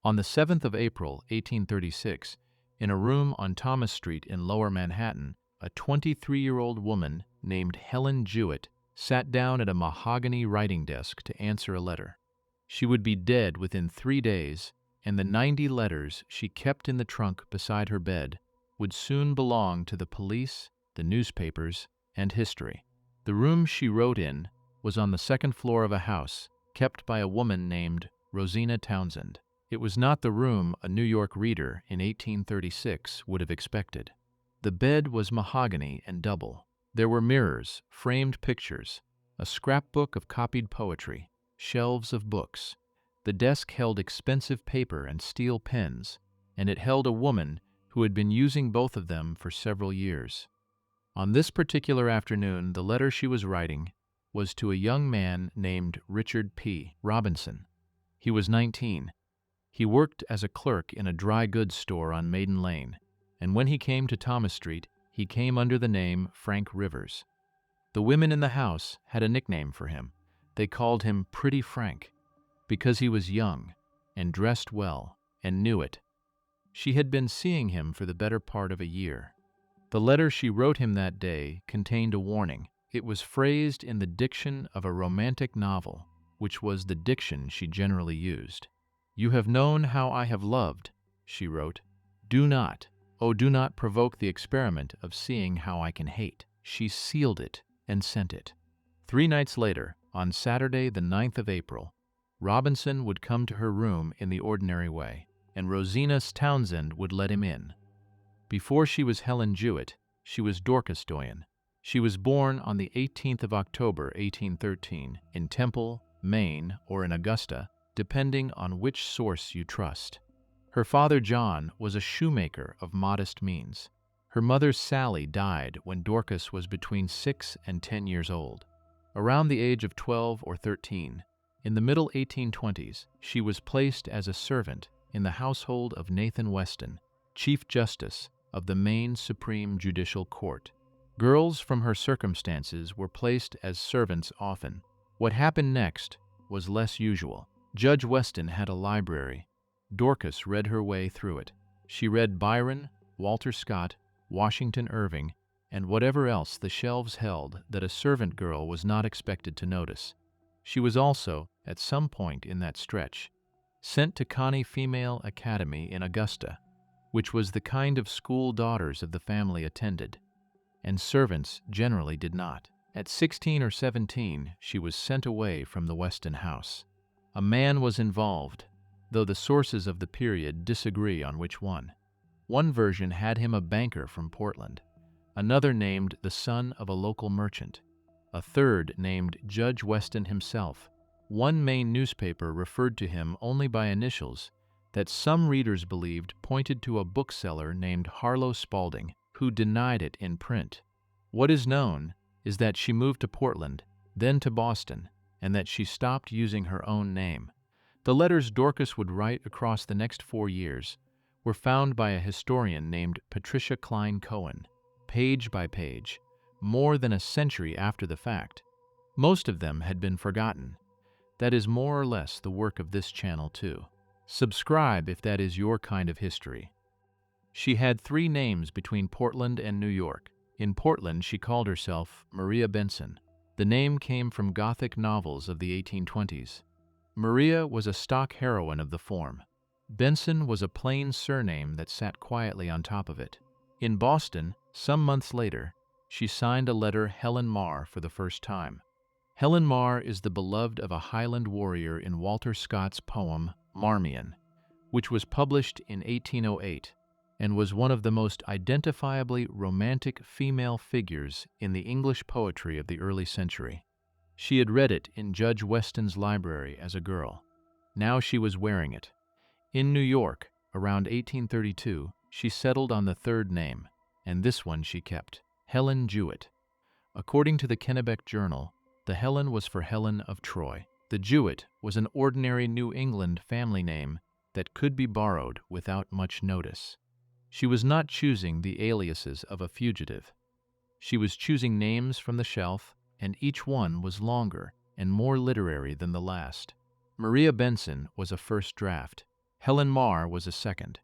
On the 7th of April, 1836, in a room on Thomas Street in Lower Manhattan, a 23-year-old woman named Helen Jewett sat down at a mahogany writing desk to answer a letter. She would be dead within 3 days, and the 90 letters she kept in the trunk beside her bed would soon belong to the police, the newspapers, and history. The room she wrote in was on the second floor of a house kept by a woman named Rosina Townsend. It was not the room a New York reader in 1836 would have expected. The bed was mahogany and double. There were mirrors, framed pictures, a scrapbook of copied poetry, shelves of books. The desk held expensive paper and steel pens, and it held a woman who had been using both of them for several years. On this particular afternoon, the letter she was writing was to a young man named Richard P. Robinson. He was 19. He worked as a clerk in a dry goods store on Maiden Lane, and when he came to Thomas Street, he came under the name Frank Rivers. The women in the house had a nickname for him. They called him Pretty Frank, because he was young and dressed well and knew it. She had been seeing him for the better part of a year. The letter she wrote him that day contained a warning. It was phrased in the diction of a romantic novel, which was the diction she generally used. "You have known how I have loved," she wrote. "Do not, oh, do not provoke the experiment of seeing how I can hate." She sealed it and sent it. 3 nights later, on Saturday, the 9th of April, Robinson would come to her room in the ordinary way, and Rosina Townsend would let him in. Before she was Helen Jewett, she was Dorcas Doyen. She was born on the 18th of October, 1813, in Temple, Maine, or in Augusta, depending on which source you trust. Her father, John, was a shoemaker of modest means. Her mother, Sally, died when Dorcas was between 6 and 10 years old. Around the age of 12 or 13, in the middle 1820s, she was placed as a servant in the household of Nathan Weston, Chief Justice of the Maine Supreme Judicial Court. Girls from her circumstances were placed as servants often. What happened next was less usual. Judge Weston had a library. Dorcas read her way through it. She read Byron, Walter Scott, Washington Irving, and whatever else the shelves held that a servant girl was not expected to notice. She was also, at some point in that stretch, sent to Connie Female Academy in Augusta, which was the kind of school daughters of the family attended, and servants generally did not. At 16 or 17, she was sent away from the Weston house. A man was involved, though the sources of the period disagree on which one. One version had him a banker from Portland, another named the son of a local merchant, a third named Judge Weston himself. One Maine newspaper referred to him only by initials that some readers believed pointed to a bookseller named Harlow Spaulding, who denied it in print. What is known is that she moved to Portland, then to Boston, and that she stopped using her own name. The letters Dorcas would write across the next 4 years were found by a historian named Patricia Klein Cohen, page by page, more than a century after the fact. Most of them had been forgotten. That is more or less the work of this channel too. Subscribe if that is your kind of history. She had 3 names between Portland and New York. In Portland, she called herself Maria Benson. The name came from Gothic novels of the 1820s. Maria was a stock heroine of the form. Benson was a plain surname that sat quietly on top of it. In Boston, some months later, she signed a letter Helen Mar for the first time. Helen Mar is the beloved of a Highland warrior in Walter Scott's poem Marmion, which was published in 1808 and was one of the most identifiably romantic female figures in the English poetry of the early century. She had read it in Judge Weston's library as a girl. Now she was wearing it. In New York, around 1832, she settled on the 3rd name, and this one she kept, Helen Jewett. According to the Kennebec Journal, the Helen was for Helen of Troy. The Jewett was an ordinary New England family name that could be borrowed without much notice. She was not choosing the aliases of a fugitive. She was choosing names from the shelf, and each one was longer and more literary than the last. Maria Benson was a first draft. Helen Marr was a second.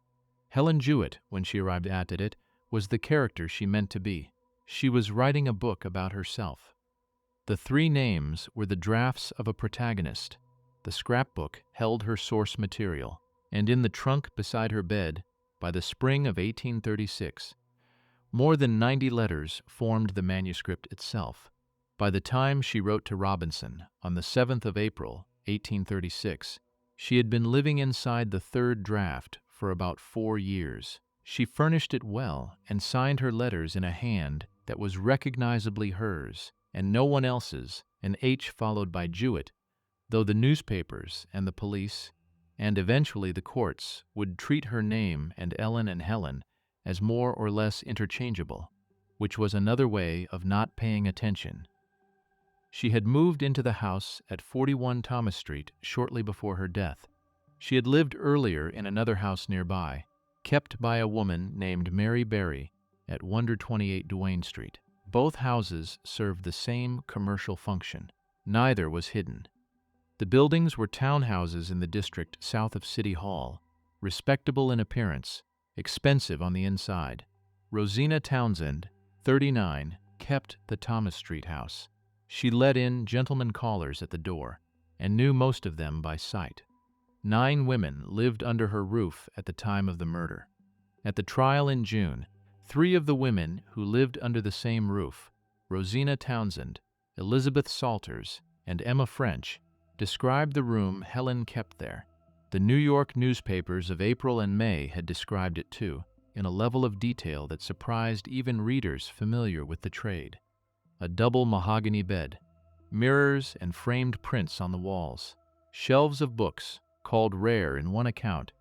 Helen Jewett, when she arrived at it, was the character she meant to be. She was writing a book about herself. The three names were the drafts of a protagonist. The scrapbook held her source material, and in the trunk beside her bed, by the spring of 1836, more than 90 letters formed the manuscript itself. By the time she wrote to Robinson, on the 7th of April, 1836, she had been living inside the third draft for about 4 years. She furnished it well and signed her letters in a hand that was recognizably hers and no one else's, an H followed by Jewett, though the newspapers and the police, and eventually the courts, would treat her name and Ellen and Helen as more or less interchangeable, which was another way of not paying attention. She had moved into the house at 41 Thomas Street shortly before her death. She had lived earlier in another house nearby, kept by a woman named Mary Berry at 128 Duane Street. Both houses served the same commercial function. Neither was hidden. The buildings were townhouses in the district south of City Hall, respectable in appearance, expensive on the inside. Rosina Townsend, 39, kept the Thomas Street house. She let in gentlemen callers at the door and knew most of them by sight. 9 women lived under her roof at the time of the murder. At the trial in June, 3 of the women who lived under the same roof, Rosina Townsend, Elizabeth Salters, and Emma French, described the room Helen kept there. The New York newspapers of April and May had described it too, in a level of detail that surprised even readers familiar with the trade. A double mahogany bed, mirrors and framed prints on the walls, shelves of books, called rare in one account,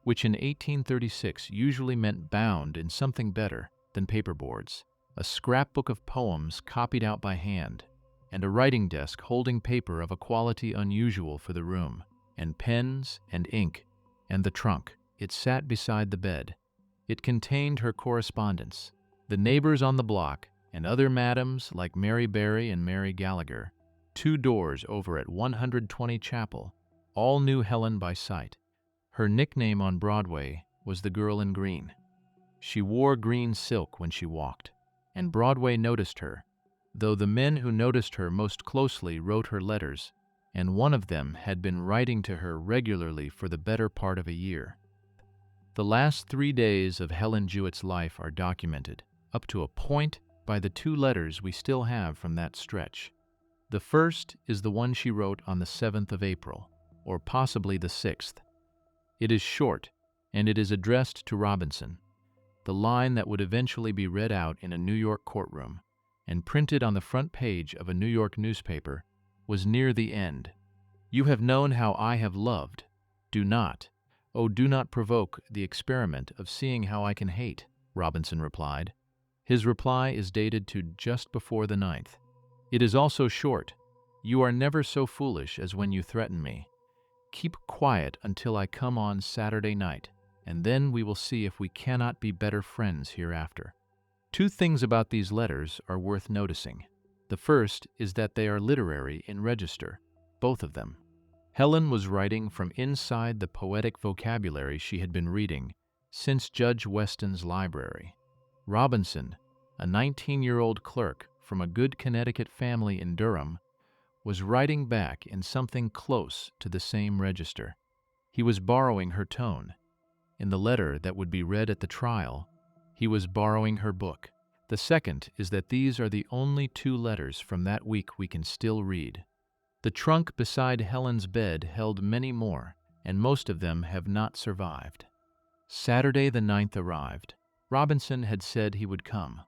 which in 1836 usually meant bound in something better than paperboards, a scrapbook of poems copied out by hand, and a writing desk holding paper of a quality unusual for the room, and pens and ink, and the trunk. It sat beside the bed. It contained her correspondence. The neighbors on the block, and other madams like Mary Berry and Mary Gallagher, 2 doors over at 120 Chapel, all knew Helen by sight. Her nickname on Broadway was the Girl in Green. She wore green silk when she walked, and Broadway noticed her, though the men who noticed her most closely wrote her letters, and one of them had been writing to her regularly for the better part of a year. The last 3 days of Helen Jewett's life are documented, up to a point, by the 2 letters we still have from that stretch. The first is the one she wrote on the 7th of April, or possibly the 6th. It is short, and it is addressed to Robinson, the line that would eventually be read out in a New York courtroom and printed on the front page of a New York newspaper, was near the end. "You have known how I have loved. Do not, oh, do not provoke the experiment of seeing how I can hate," Robinson replied. His reply is dated to just before the 9th. It is also short. "You are never so foolish as when you threaten me. Keep quiet until I come on Saturday night, and then we will see if we cannot be better friends hereafter." 2 things about these letters are worth noticing. The first is that they are literary in register, both of them. Helen was writing from inside the poetic vocabulary she had been reading since Judge Weston's library. Robinson, a 19-year-old clerk from a good Connecticut family in Durham, was writing back in something close to the same register. He was borrowing her tone. In the letter that would be read at the trial, he was borrowing her book. The second is that these are the only 2 letters from that week we can still read. The trunk beside Helen's bed held many more, and most of them have not survived. Saturday the 9th arrived. Robinson had said he would come.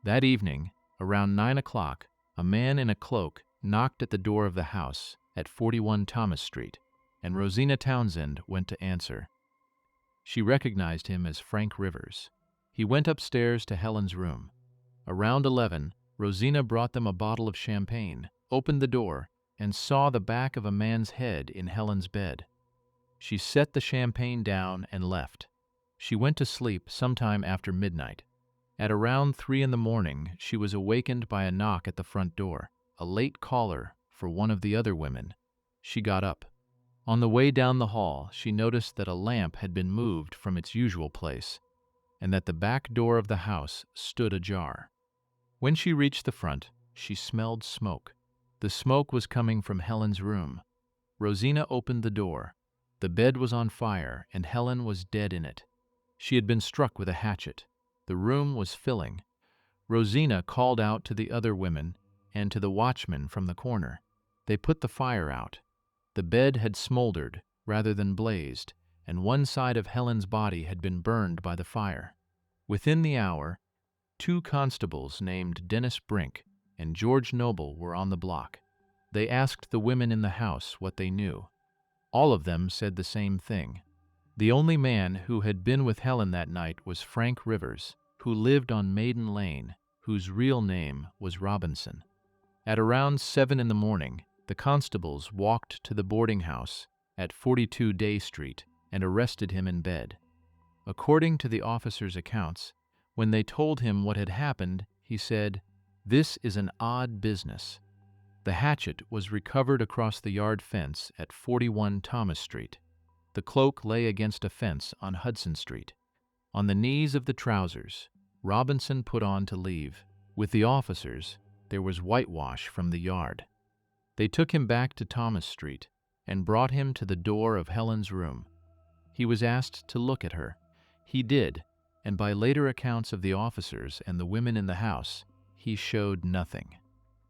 That evening, around 9 o'clock, a man in a cloak knocked at the door of the house at 41 Thomas Street, and Rosina Townsend went to answer. She recognized him as Frank Rivers. He went upstairs to Helen's room. Around 11, Rosina brought them a bottle of champagne, opened the door, and saw the back of a man's head in Helen's bed. She set the champagne down and left. She went to sleep sometime after midnight. At around 3 in the morning, she was awakened by a knock at the front door, a late caller for one of the other women. She got up. On the way down the hall, she noticed that a lamp had been moved from its usual place, and that the back door of the house stood ajar. When she reached the front, she smelled smoke. The smoke was coming from Helen's room. Rosina opened the door. The bed was on fire, and Helen was dead in it. She had been struck with a hatchet. The room was filling. Rosina called out to the other women and to the watchman from the corner. They put the fire out. The bed had smoldered rather than blazed, and one side of Helen's body had been burned by the fire. Within the hour, 2 constables named Dennis Brink and George Noble were on the block. They asked the women in the house what they knew. All of them said the same thing. The only man who had been with Helen that night was Frank Rivers, who lived on Maiden Lane, whose real name was Robinson. At around 7 in the morning, the constables walked to the boarding house at 42 Day Street and arrested him in bed. According to the officers' accounts, when they told him what had happened, he said, "This is an odd business." The hatchet was recovered across the yard fence at 41 Thomas Street. The cloak lay against a fence on Hudson Street. On the knees of the trousers Robinson put on to leave. With the officers, there was whitewash from the yard. They took him back to Thomas Street and brought him to the door of Helen's room. He was asked to look at her. He did, and by later accounts of the officers and the women in the house, he showed nothing.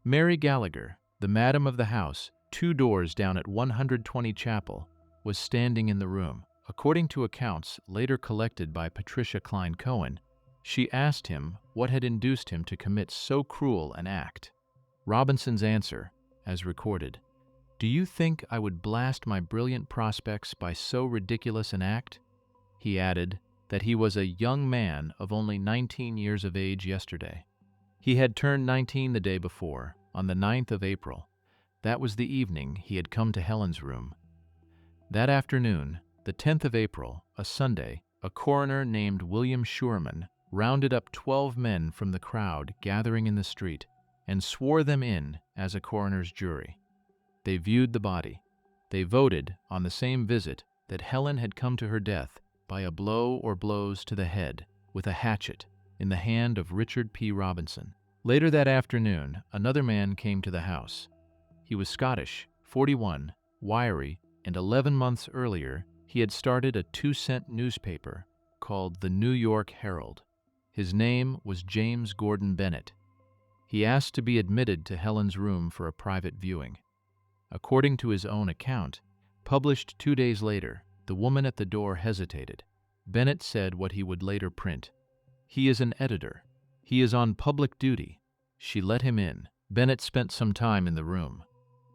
Mary Gallagher, the madam of the house, 2 doors down at 120 Chapel, was standing in the room. According to accounts later collected by Patricia Klein Cohen, she asked him what had induced him to commit so cruel an act. Robinson's answer, as recorded, "Do you think I would blast my brilliant prospects by so ridiculous an act?" He added that he was a young man of only 19 years of age yesterday. He had turned 19 the day before, on the 9th of April. That was the evening he had come to Helen's room. That afternoon, the 10th of April, a Sunday, a coroner named William Schurman rounded up 12 men from the crowd gathering in the street and swore them in as a coroner's jury. They viewed the body. They voted on the same visit that Helen had come to her death by a blow or blows to the head with a hatchet in the hand of Richard P. Robinson. Later that afternoon, another man came to the house. He was Scottish, 41, wiry, and 11 months earlier, he had started a 2-cent newspaper called the New York Herald. His name was James Gordon Bennett. He asked to be admitted to Helen's room for a private viewing. According to his own account, published 2 days later, the woman at the door hesitated. Bennett said what he would later print. "He is an editor. He is on public duty." She let him in. Bennett spent some time in the room.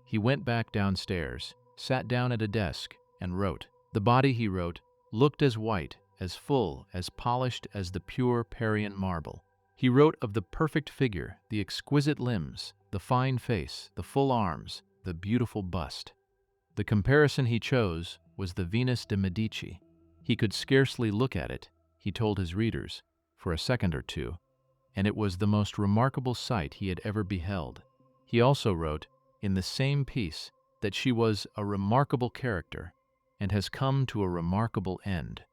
He went back downstairs, sat down at a desk, and wrote. The body, he wrote, looked as white, as full, as polished as the pure Parian marble. He wrote of the perfect figure, the exquisite limbs, the fine face, the full arms, the beautiful bust. The comparison he chose was the Venus de Medici. He could scarcely look at it, he told his readers, for a second or two, and it was the most remarkable sight he had ever beheld. He also wrote, in the same piece, that she was a remarkable character and has come to a remarkable end.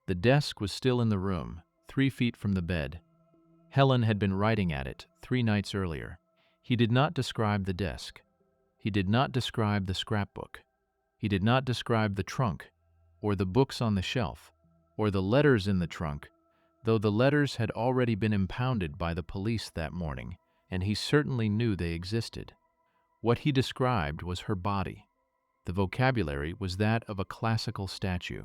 The desk was still in the room, 3 feet from the bed. Helen had been writing at it 3 nights earlier. He did not describe the desk. He did not describe the scrapbook. He did not describe the trunk, or the books on the shelf, or the letters in the trunk, though the letters had already been impounded by the police that morning, and he certainly knew they existed. What he described was her body. The vocabulary was that of a classical statue.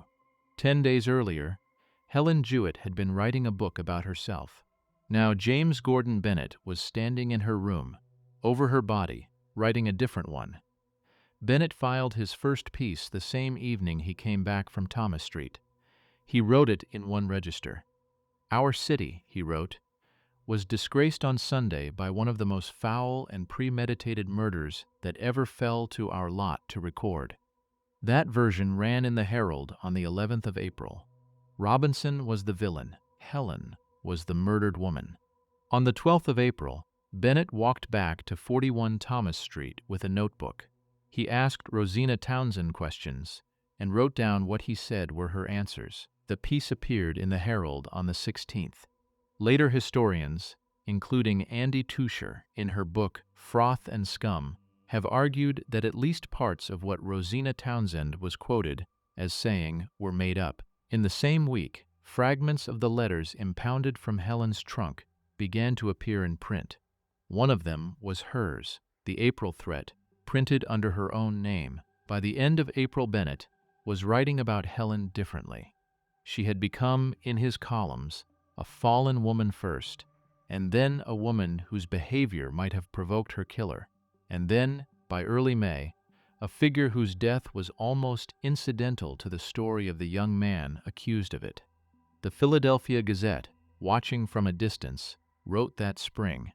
10 days earlier, Helen Jewett had been writing a book about herself. Now James Gordon Bennett was standing in her room, over her body, writing a different one. Bennett filed his first piece the same evening he came back from Thomas Street. He wrote it in one register. "Our city," he wrote, "was disgraced on Sunday by one of the most foul and premeditated murders that ever fell to our lot to record." That version ran in the Herald on the 11th of April. Robinson was the villain. Helen was the murdered woman. On the 12th of April, Bennett walked back to 41 Thomas Street with a notebook. He asked Rosina Townsend questions and wrote down what he said were her answers. The piece appeared in the Herald on the 16th. Later historians, including Andy Tuscher in her book Froth and Scum, have argued that at least parts of what Rosina Townsend was quoted as saying were made up. In the same week, fragments of the letters impounded from Helen's trunk began to appear in print. One of them was hers, the April threat, printed under her own name. By the end of April, Bennett was writing about Helen differently. She had become, in his columns, a fallen woman first, and then a woman whose behavior might have provoked her killer, and then, by early May, a figure whose death was almost incidental to the story of the young man accused of it. The Philadelphia Gazette, watching from a distance, wrote that spring,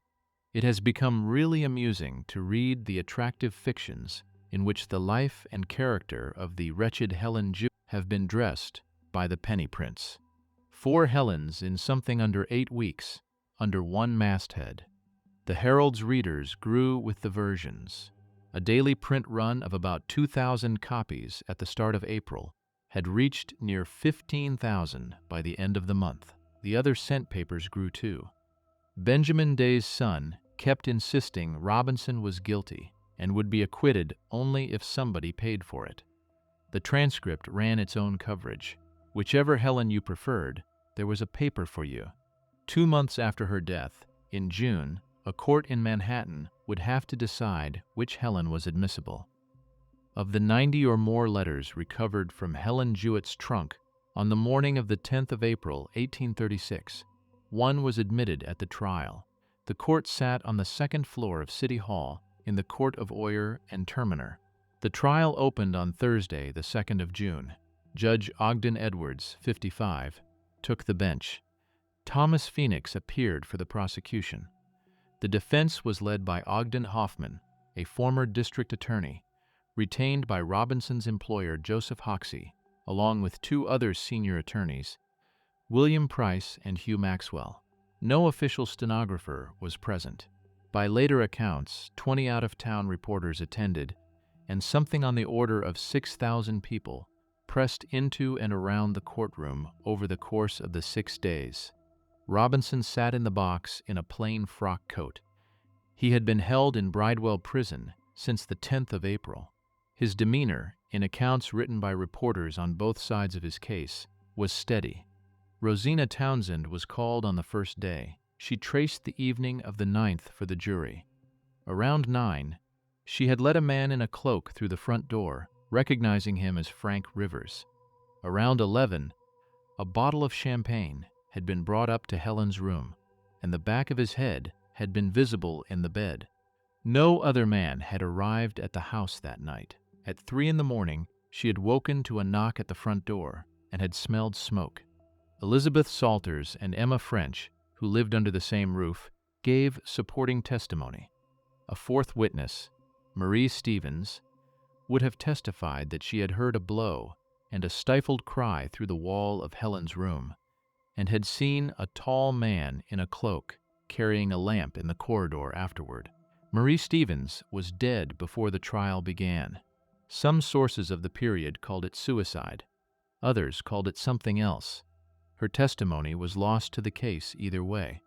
"It has become really amusing to read the attractive fictions in which the life and character of the wretched Helen Jewett have been dressed by the penny prince. 4 Helens in something under 8 weeks, under one masthead." The Herald's readers grew with the versions. A daily print run of about 2,000 copies at the start of April had reached near 15,000 by the end of the month. The other cent papers grew too. Benjamin Day's Sun kept insisting Robinson was guilty and would be acquitted only if somebody paid for it. The Transcript ran its own coverage. Whichever Helen you preferred, there was a paper for you. 2 months after her death, in June, a court in Manhattan would have to decide which Helen was admissible. Of the 90 or more letters recovered from Helen Jewett's trunk on the morning of the 10th of April, 1836, one was admitted at the trial. The court sat on the 2nd floor of City Hall in the Court of Oyer and Terminer. The trial opened on Thursday, the 2nd of June. Judge Ogden Edwards, 55, took the bench. Thomas Phoenix appeared for the prosecution. The defense was led by Ogden Hoffman, a former district attorney, retained by Robinson's employer Joseph Hoxie, along with 2 other senior attorneys, William Price and Hugh Maxwell. No official stenographer was present. By later accounts, 20 out-of-town reporters attended, and something on the order of 6,000 people pressed into and around the courtroom over the course of the 6 days. Robinson sat in the box in a plain frock coat. He had been held in Bridewell Prison since the 10th of April. His demeanor, in accounts written by reporters on both sides of his case, was steady. Rosina Townsend was called on the first day. She traced the evening of the 9th for the jury. Around 9, she had let a man in a cloak through the front door, recognizing him as Frank Rivers. Around 11, a bottle of champagne had been brought up to Helen's room, and the back of his head had been visible in the bed. No other man had arrived at the house that night. At 3 in the morning, she had woken to a knock at the front door and had smelled smoke. Elizabeth Salters and Emma French, who lived under the same roof, gave supporting testimony. A 4th witness, Marie Stevens, would have testified that she had heard a blow and a stifled cry through the wall of Helen's room, and had seen a tall man in a cloak carrying a lamp in the corridor afterward. Marie Stevens was dead before the trial began. Some sources of the period called it suicide. Others called it something else. Her testimony was lost to the case either way.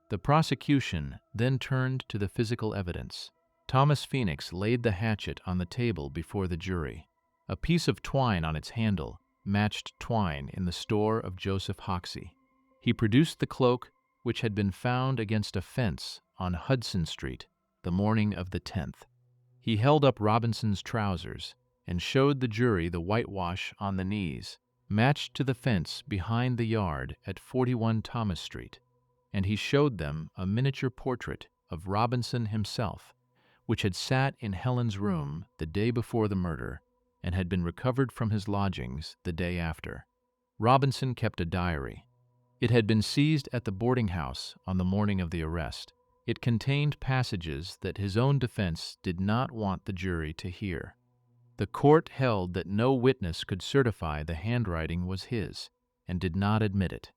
The prosecution then turned to the physical evidence. Thomas Phoenix laid the hatchet on the table before the jury. A piece of twine on its handle matched twine in the store of Joseph Hoxie. He produced the cloak which had been found against a fence on Hudson Street the morning of the 10th. He held up Robinson's trousers and showed the jury the whitewash on the knees, matched to the fence behind the yard at 41 Thomas Street, and he showed them a miniature portrait of Robinson himself, which had sat in Helen's room the day before the murder and had been recovered from his lodgings the day after. Robinson kept a diary. It had been seized at the boarding house on the morning of the arrest. It contained passages that his own defense did not want the jury to hear. The court held that no witness could certify the handwriting was his, and did not admit it.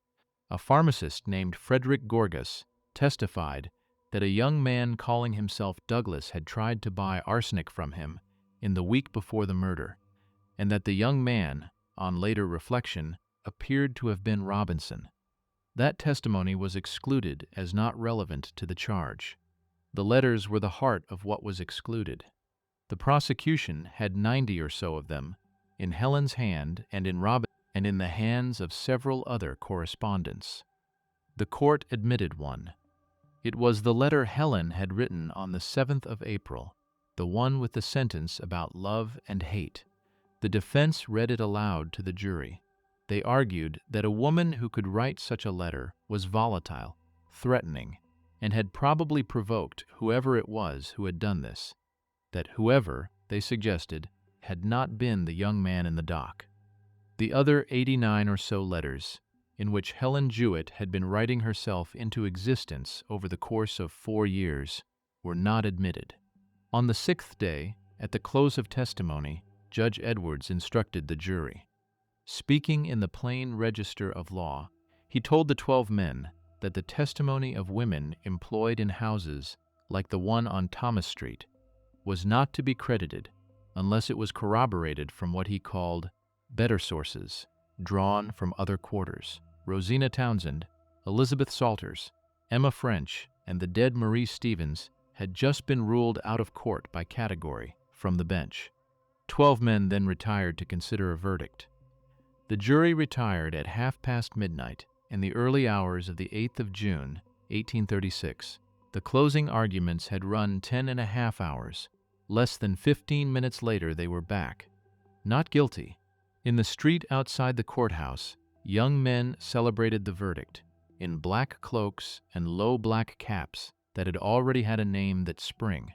A pharmacist named Frederick Gorgas testified that a young man calling himself Douglas had tried to buy arsenic from him in the week before the murder, and that the young man, on later reflection, appeared to have been Robinson. That testimony was excluded as not relevant to the charge. The letters were the heart of what was excluded. The prosecution had 90 or so of them, in Helen's hand and in the hands of several other correspondents. The court admitted one. It was the letter Helen had written on the 7th of April, the one with the sentence about love and hate. The defense read it aloud to the jury. They argued that a woman who could write such a letter was volatile, threatening, and had probably provoked whoever it was who had done this. That whoever, they suggested, had not been the young man in the dock. The other 89 or so letters, in which Helen Jewett had been writing herself into existence over the course of 4 years, were not admitted. On the 6th day, at the close of testimony, Judge Edwards instructed the jury. Speaking in the plain register of law, he told the 12 men that the testimony of women employed in houses like the one on Thomas Street was not to be credited unless it was corroborated from what he called better sources, drawn from other quarters. Rosina Townsend, Elizabeth Salters, Emma French, and the dead Marie Stevens had just been ruled out of court by category from the bench. 12 men then retired to consider a verdict. The jury retired at midnight in the early hours of the 8th of June, 1836. The closing arguments had run 10.5 hours. Less than 15 minutes later, they were back. Not guilty. In the street outside the courthouse, young men celebrated the verdict in black cloaks and low black caps that had already had a name that spring.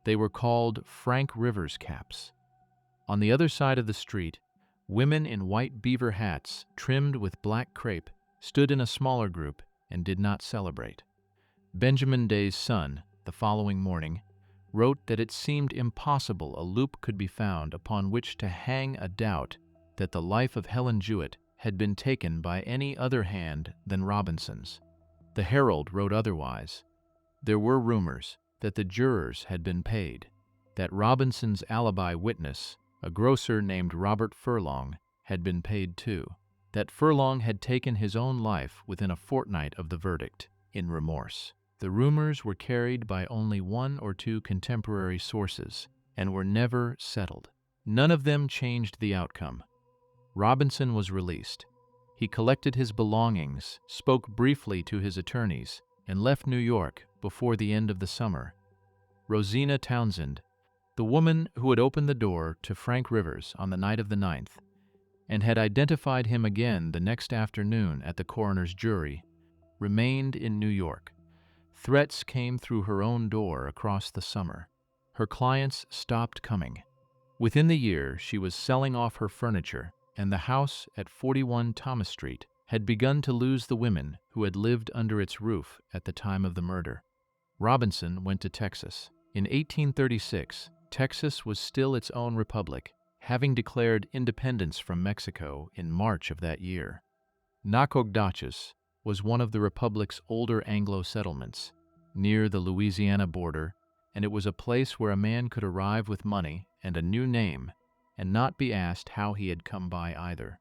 They were called Frank Rivers caps. On the other side of the street, women in white beaver hats trimmed with black crepe stood in a smaller group and did not celebrate. Benjamin Day's Sun, the following morning, wrote that it seemed impossible a loop could be found upon which to hang a doubt that the life of Helen Jewett had been taken by any other hand than Robinson's. The Herald wrote otherwise. There were rumors that the jurors had been paid, that Robinson's alibi witness, a grocer named Robert Furlong, had been paid too, that Furlong had taken his own life within a fortnight of the verdict, in remorse. The rumors were carried by only 1 or 2 contemporary sources and were never settled. None of them changed the outcome. Robinson was released. He collected his belongings, spoke briefly to his attorneys, and left New York before the end of the summer. Rosina Townsend, the woman who had opened the door to Frank Rivers on the night of the 9th, and had identified him again the next afternoon at the coroner's jury, remained in New York. Threats came through her own door across the summer. Her clients stopped coming. Within the year, she was selling off her furniture, and the house at 41 Thomas Street had begun to lose the women who had lived under its roof at the time of the murder. Robinson went to Texas. In 1836, Texas was still its own republic, having declared independence from Mexico in March of that year. Nacogdoches was one of the republic's older Anglo settlements, near the Louisiana border, and it was a place where a man could arrive with money and a new name and not be asked how he had come by either.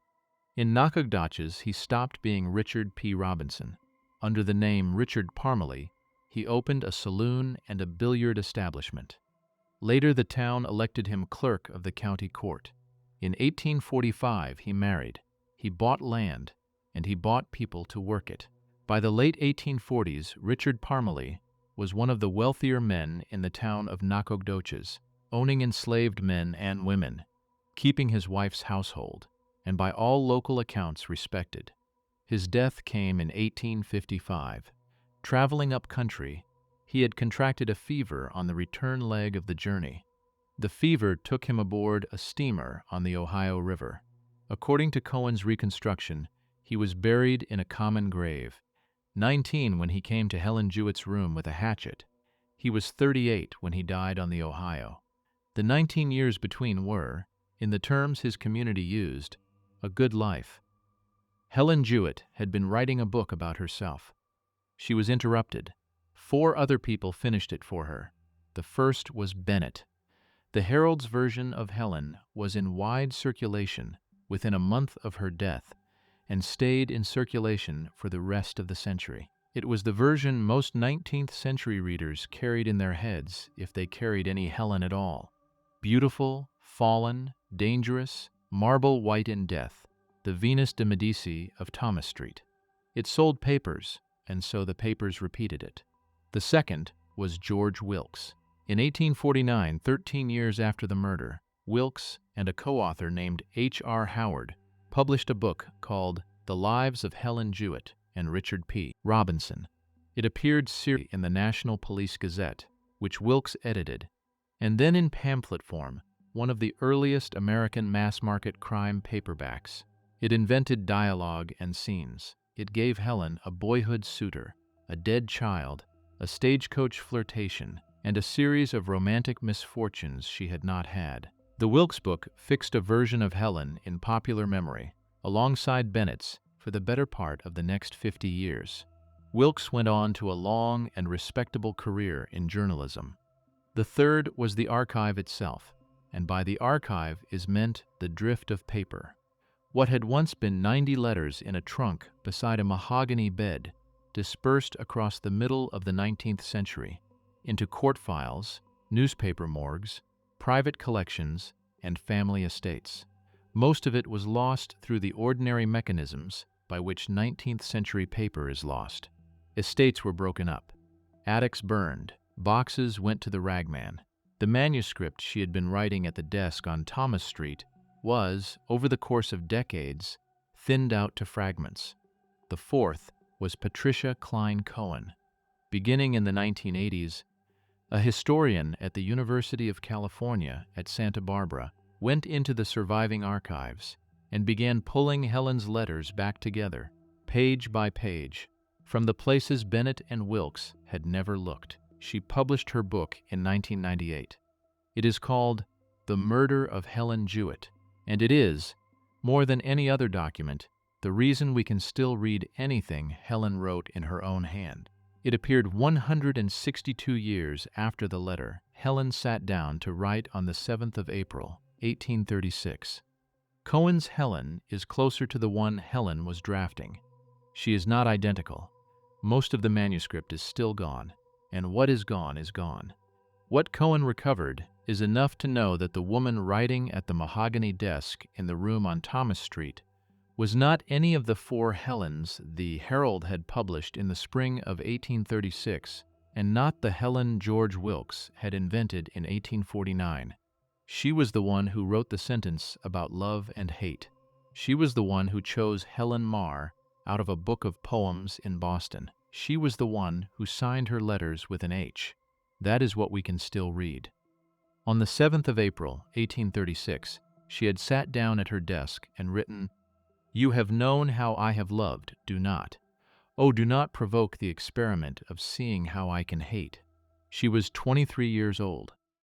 In Nacogdoches, he stopped being Richard P. Robinson. Under the name Richard Parmalee, he opened a saloon and a billiard establishment. Later, the town elected him clerk of the county court. In 1845, he married. He bought land, and he bought people to work it. By the late 1840s, Richard Parmalee was one of the wealthier men in the town of Nacogdoches, owning enslaved men and women, keeping his wife's household, and by all local accounts respected. His death came in 1855. Traveling up country, he had contracted a fever on the return leg of the journey. The fever took him aboard a steamer on the Ohio River. According to Cohen's reconstruction, he was buried in a common grave. 19 when he came to Helen Jewett's room with a hatchet. He was 38 when he died on the Ohio. The 19 years between were, in the terms his community used, a good life. Helen Jewett had been writing a book about herself. She was interrupted. 4 other people finished it for her. The first was Bennett. The Herald's version of Helen was in wide circulation within a month of her death and stayed in circulation for the rest of the century. It was the version most 19th century readers carried in their heads if they carried any Helen at all. Beautiful, fallen, dangerous, marble white in death, the Venus de Medici of Thomas Street. It sold papers, and so the papers repeated it. The second was George Wilkes. In 1849, 13 years after the murder, Wilkes and a co-author named H.R. Howard published a book called The Lives of Helen Jewett and Richard P. Robinson. It appeared serially in the National Police Gazette, which Wilkes edited, and then in pamphlet form, one of the earliest American mass-market crime paperbacks. It invented dialogue and scenes. It gave Helen a boyhood suitor, a dead child, a stagecoach flirtation, and a series of romantic misfortunes she had not had. The Wilkes book fixed a version of Helen in popular memory, alongside Bennett's, for the better part of the next 50 years. Wilkes went on to a long and respectable career in journalism. The third was the archive itself, and by the archive is meant the drift of paper. What had once been 90 letters in a trunk beside a mahogany bed dispersed across the middle of the 19th century into court files, newspaper morgues, private collections, and family estates. Most of it was lost through the ordinary mechanisms by which 19th century paper is lost. Estates were broken up, attics burned, boxes went to the ragman. The manuscript she had been writing at the desk on Thomas Street was, over the course of decades, thinned out to fragments. The fourth was Patricia Klein Cohen. Beginning in the 1980s, a historian at the University of California at Santa Barbara went into the surviving archives and began pulling Helen's letters back together, page by page, from the places Bennett and Wilkes had never looked. She published her book in 1998. It is called The Murder of Helen Jewett, and it is, more than any other document, the reason we can still read anything Helen wrote in her own hand. It appeared 162 years after the letter Helen sat down to write on the 7th of April, 1836. Cohen's Helen is closer to the one Helen was drafting. She is not identical. Most of the manuscript is still gone, and what is gone is gone. What Cohen recovered is enough to know that the woman writing at the mahogany desk in the room on Thomas Street was not any of the four Helens the Herald had published in the spring of 1836, and not the Helen George Wilkes had invented in 1849. She was the one who wrote the sentence about love and hate. She was the one who chose Helen Mar out of a book of poems in Boston. She was the one who signed her letters with an H. That is what we can still read. On the 7th of April, 1836, she had sat down at her desk and written, "You have known how I have loved, do not. Oh, do not provoke the experiment of seeing how I can hate." She was 23 years old.